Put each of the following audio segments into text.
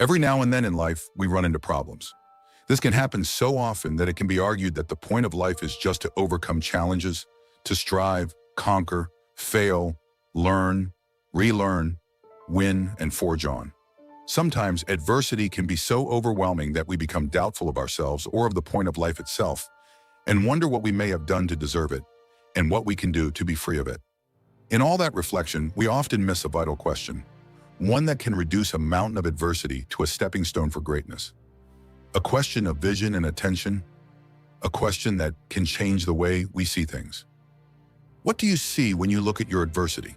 Every now and then in life, we run into problems. This can happen so often that it can be argued that the point of life is just to overcome challenges, to strive, conquer, fail, learn, relearn, win, and forge on. Sometimes adversity can be so overwhelming that we become doubtful of ourselves or of the point of life itself, and wonder what we may have done to deserve it, and what we can do to be free of it. In all that reflection, we often miss a vital question, one that can reduce a mountain of adversity to a stepping stone for greatness. A question of vision and attention, a question that can change the way we see things. What do you see when you look at your adversity?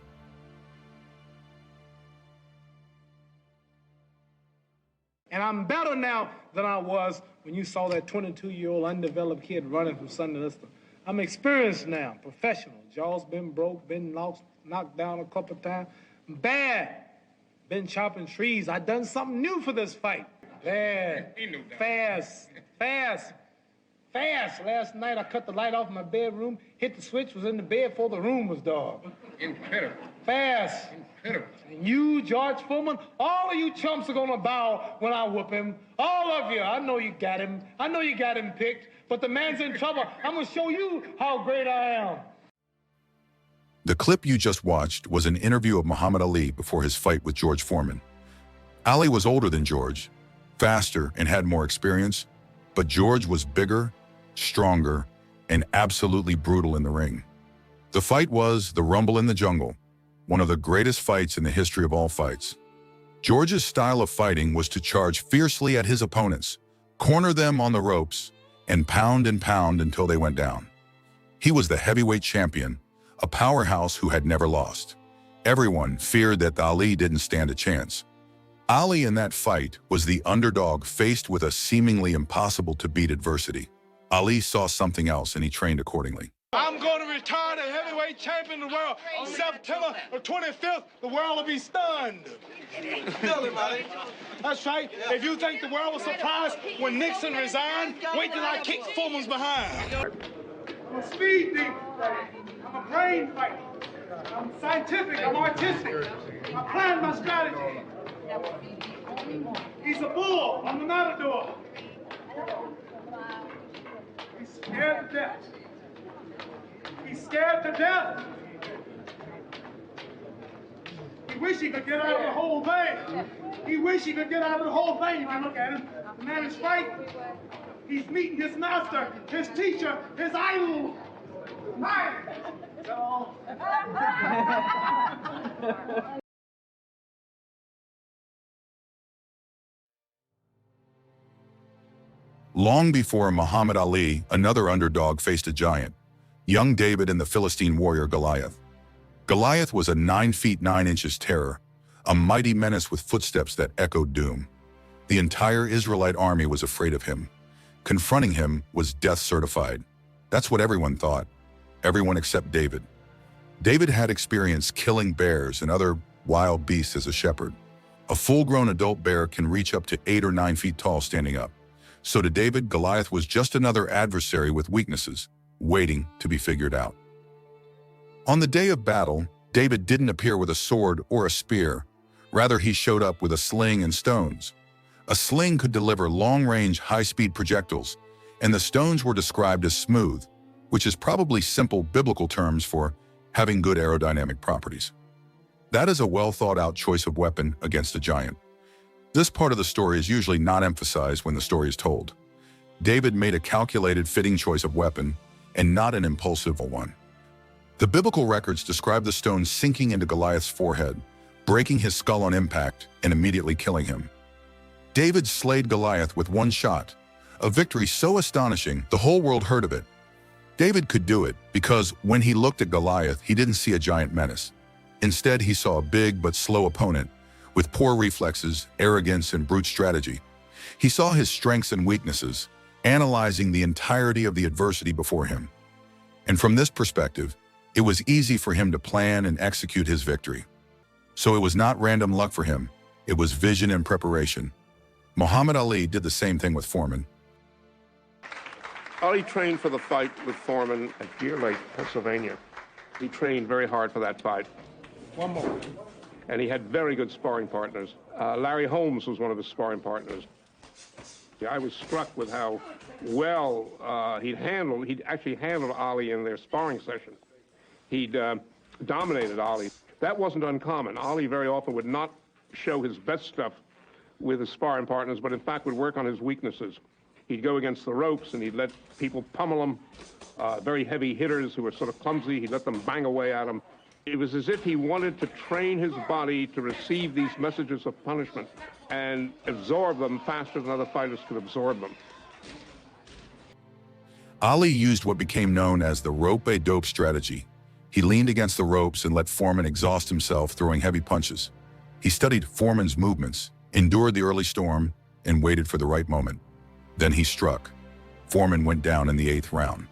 And I'm better now than I was when you saw that 22-year-old undeveloped kid running from Sunday Lister. I'm experienced now, professional. Jaw's been broke, been knocked down a couple times. Bad. Been chopping trees. I done something new for this fight. Bad. Fast. Last night I cut the light off in my bedroom, hit the switch, was in the bed before the room was dark. Incredible. Fast. Incredible. And you, George Foreman, all of you chumps are gonna bow when I whoop him. All of you. I know you got him. I know you got him picked, but the man's in trouble. I'm gonna show you how great I am. The clip you just watched was an interview of Muhammad Ali before his fight with George Foreman. Ali was older than George, faster, and had more experience, but George was bigger, stronger, and absolutely brutal in the ring. The fight was the Rumble in the Jungle, one of the greatest fights in the history of all fights. George's style of fighting was to charge fiercely at his opponents, corner them on the ropes, and pound until they went down. He was the heavyweight champion, a powerhouse who had never lost. Everyone feared that Ali didn't stand a chance. Ali in that fight was the underdog faced with a seemingly impossible-to-beat adversity. Ali saw something else and he trained accordingly. I'm going to retire the heavyweight champion of the world. September the 25th, the world will be stunned. That's right. If you think the world was surprised when Nixon resigned, wait till I kick Foreman's behind. I'm a speed demon. I'm a brain fighter. I'm scientific. I'm artistic. I plan my strategy. He's a bull. I'm the matador. He's scared to death. He's scared to death. He wish he could get out of the whole thing. He wish he could get out of the whole thing. If you look at him, the man is frightened. He's meeting his master, his teacher, his idol. Long before Muhammad Ali, another underdog faced a giant, young David and the Philistine warrior Goliath. Goliath was a 9 feet 9 inches terror, a mighty menace with footsteps that echoed doom. The entire Israelite army was afraid of him. Confronting him was death certified. That's what everyone thought. Everyone except David. David had experience killing bears and other wild beasts as a shepherd. A full-grown adult bear can reach up to 8 or 9 feet tall standing up. So to David, Goliath was just another adversary with weaknesses, waiting to be figured out. On the day of battle, David didn't appear with a sword or a spear. Rather, he showed up with a sling and stones. A sling could deliver long-range, high-speed projectiles, and the stones were described as smooth, which is probably simple biblical terms for having good aerodynamic properties. That is a well-thought-out choice of weapon against a giant. This part of the story is usually not emphasized when the story is told. David made a calculated, fitting choice of weapon, and not an impulsive one. The biblical records describe the stone sinking into Goliath's forehead, breaking his skull on impact, and immediately killing him. David slayed Goliath with one shot, a victory so astonishing the whole world heard of it. David could do it because when he looked at Goliath, he didn't see a giant menace. Instead, he saw a big but slow opponent with poor reflexes, arrogance, and brute strategy. He saw his strengths and weaknesses, analyzing the entirety of the adversity before him. And from this perspective, it was easy for him to plan and execute his victory. So it was not random luck for him, it was vision and preparation. Muhammad Ali did the same thing with Foreman. Ali trained for the fight with Foreman at Deer Lake, Pennsylvania. He trained very hard for that fight. One more. And he had very good sparring partners. Larry Holmes was one of his sparring partners. I was struck with how well he'd actually handled Ali in their sparring session. He'd dominated Ali. That wasn't uncommon. Ali very often would not show his best stuff with his sparring partners, but in fact would work on his weaknesses. He'd go against the ropes and he'd let people pummel him, very heavy hitters who were sort of clumsy. He'd let them bang away at him. It was as if he wanted to train his body to receive these messages of punishment and absorb them faster than other fighters could absorb them. Ali used what became known as the rope-a-dope strategy. He leaned against the ropes and let Foreman exhaust himself throwing heavy punches. He studied Foreman's movements, endured the early storm, and waited for the right moment. Then he struck. Foreman went down in the 8th round.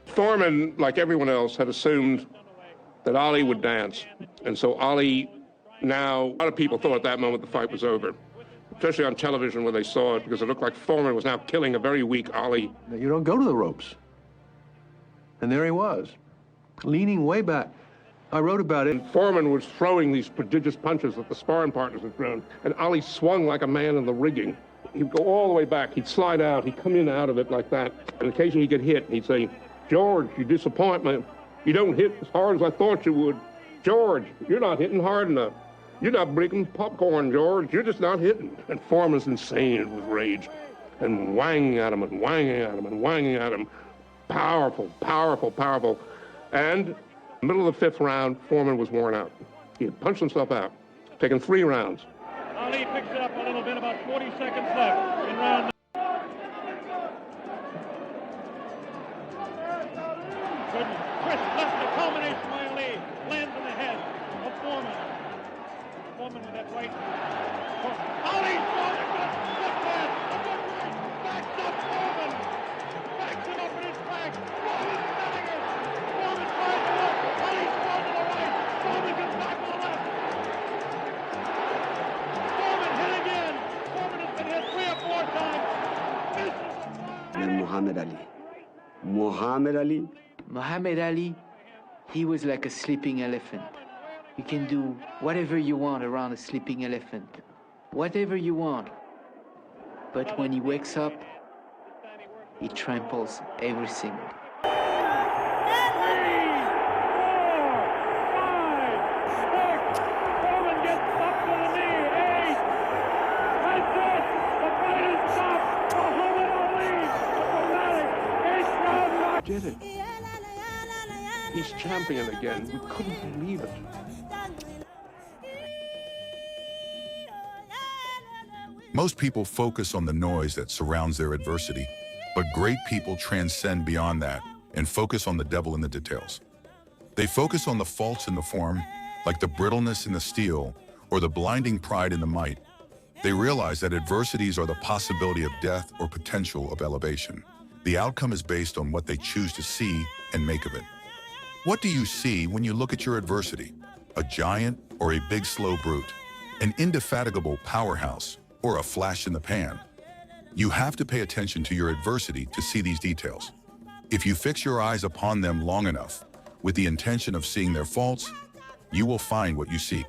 Foreman, like everyone else, had assumed that Ali would dance. And so Ali now, a lot of people thought at that moment the fight was over, especially on television when they saw it, because it looked like Foreman was now killing a very weak Ali. You don't go to the ropes. And there he was, leaning way back. I wrote about it. And Foreman was throwing these prodigious punches that the sparring partners had thrown, and Ali swung like a man in the rigging. He'd go all the way back, he'd slide out, he'd come in and out of it like that, and occasionally he'd get hit, and he'd say, "George, you disappoint me. You don't hit as hard as I thought you would. George, you're not hitting hard enough. You're not breaking popcorn, George. You're just not hitting." And Foreman was insane with rage and whanging at him and whanging at him and whanging at him. Powerful, powerful, powerful. And middle of the 5th round, Foreman was worn out. He had punched himself out, taken 3 rounds. Ali picks it up a little bit, about 40 seconds left in round 9. Good twist left, the culmination by Ali. Lands in the head of Foreman. Foreman with that right. Ali's got a good man. A good right. Backs up Foreman. Backs him up in his back. Foreman's setting it. Foreman tries to look. Ali's thrown to the right. Foreman gets back to the left. Foreman hit again. Foreman has been hit 3 or 4 times. And Muhammad Ali. Muhammad Ali. Muhammad Ali, he was like a sleeping elephant. You can do whatever you want around a sleeping elephant. Whatever you want. But when he wakes up, he tramples everything. 3, 4, 5, 6. Foreman gets up to the knee. 8. That's it. The fight is stopped. Muhammad Ali, a dramatic 8th round knock. Did it. He's champion again. We couldn't believe it. Most people focus on the noise that surrounds their adversity, but great people transcend beyond that and focus on the devil in the details. They focus on the faults in the form, like the brittleness in the steel or the blinding pride in the might. They realize that adversities are the possibility of death or potential of elevation. The outcome is based on what they choose to see and make of it. What do you see when you look at your adversity? A giant or a big slow brute? An indefatigable powerhouse or a flash in the pan? You have to pay attention to your adversity to see these details. If you fix your eyes upon them long enough, with the intention of seeing their faults, you will find what you seek.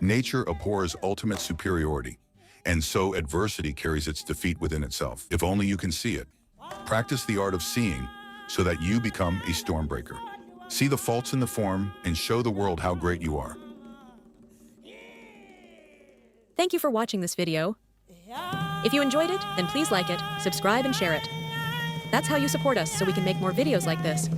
Nature abhors ultimate superiority, and so adversity carries its defeat within itself. If only you can see it. Practice the art of seeing so that you become a stormbreaker. See the faults in the form and show the world how great you are. Thank you for watching this video. If you enjoyed it, then please like it, subscribe, and share it. That's how you support us so we can make more videos like this.